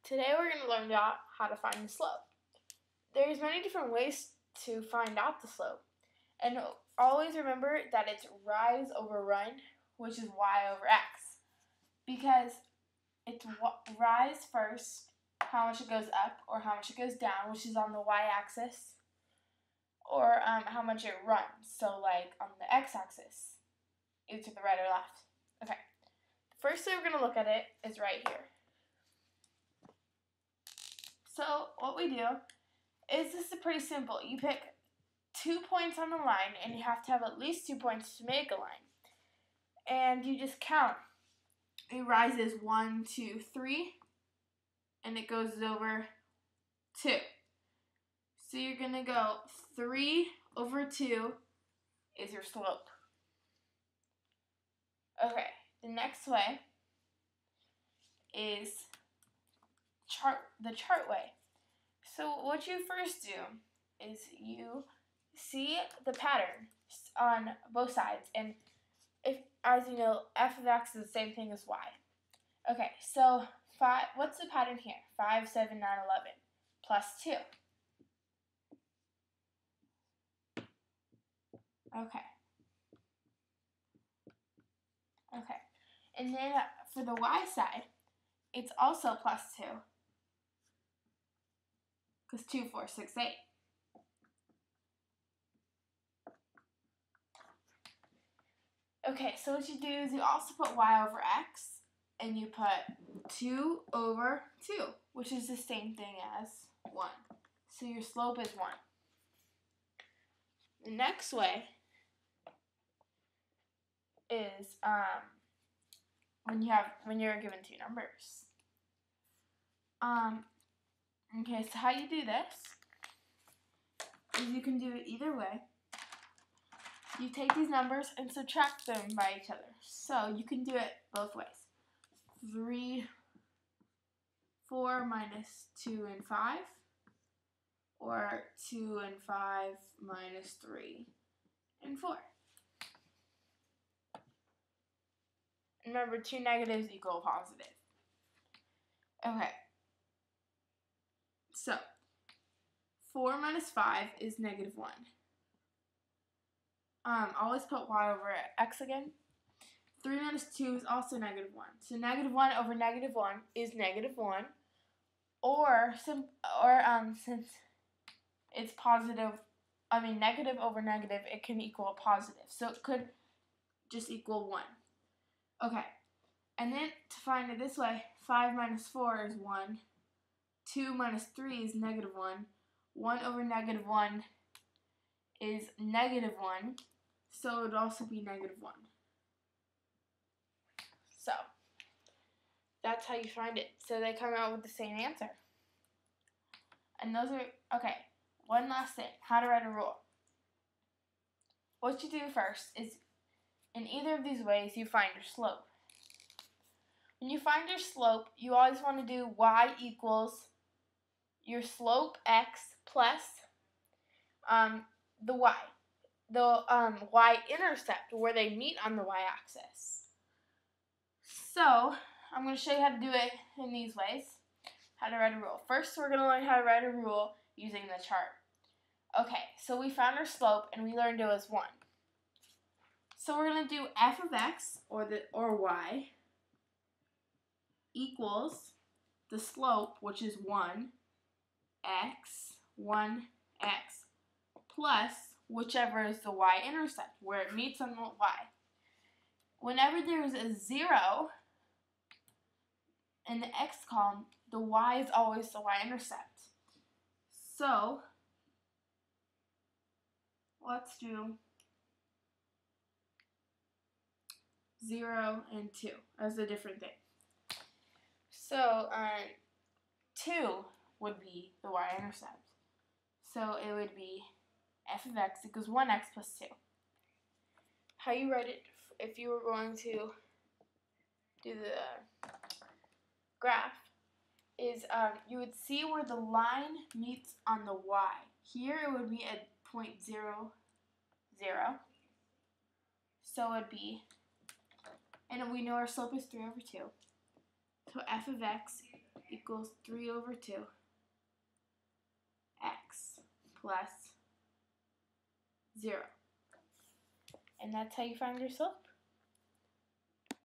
Today we're going to learn about how to find the slope. There's many different ways to find out the slope. And always remember that it's rise over run, which is y over x. Because it's rise first, how much it goes up, or how much it goes down, which is on the y-axis, or how much it runs, so like on the x-axis, either to the right or left. Okay, the first way we're going to look at it is right here. So what we do is, this is pretty simple. You pick 2 points on the line, and you have to have at least 2 points to make a line. And you just count. It rises 1, 2, 3, and it goes over 2. So you're going to go 3 over 2 is your slope. Okay, the next way is the chart way. So what you first do is you see the pattern on both sides, and if, as you know, f of x is the same thing as y. Okay, so what's the pattern here? 5, 7, 9, 11 plus 2. Okay. Okay, and then for the y side, it's also plus 2. Because 2, 4, 6, 8. Okay, so what you do is you also put y over x, and you put 2 over 2, which is the same thing as 1. So your slope is 1. The next way is when you're given 2 numbers. Okay, so how you do this is you can do it either way. You take these numbers and subtract them by each other. So you can do it both ways. 4 minus 2 and 5, or 2 and 5 minus 3 and 4. Remember, 2 negatives equal positive. Okay. So, 4 minus 5 is negative 1. Always put y over x again. 3 minus 2 is also negative 1. So negative 1 over negative 1 is negative 1. Or since it's negative over negative, it can equal a positive. So it could just equal 1. Okay. And then to find it this way, 5 minus 4 is 1. 2 minus 3 is negative 1. 1 over negative 1 is negative 1. So it would also be negative 1. So that's how you find it. So they come out with the same answer. And those are, okay, one last thing, how to write a rule. What you do first is, in either of these ways, you find your slope. When you find your slope, you always want to do y equals your slope x plus the y. The y-intercept, where they meet on the y-axis. So, I'm going to show you how to do it in these ways. How to write a rule. First, we're going to learn how to write a rule using the chart. Okay, so we found our slope, and we learned it was 1. So we're going to do f of x, or y, equals the slope, which is 1x, plus whichever is the y-intercept, where it meets on the y. Whenever there is a 0 in the x column, the y is always the y-intercept. So, let's do 0 and 2 as a different thing. So, 2 would be the y-intercept. So, it would be f of x equals 1x plus 2. How you write it if you were going to do the graph is you would see where the line meets on the y. Here it would be at 0.0, 0. So it would be, and we know our slope is 3 over 2. So f of x equals 3 over 2 x plus 0. And that's how you find your slope.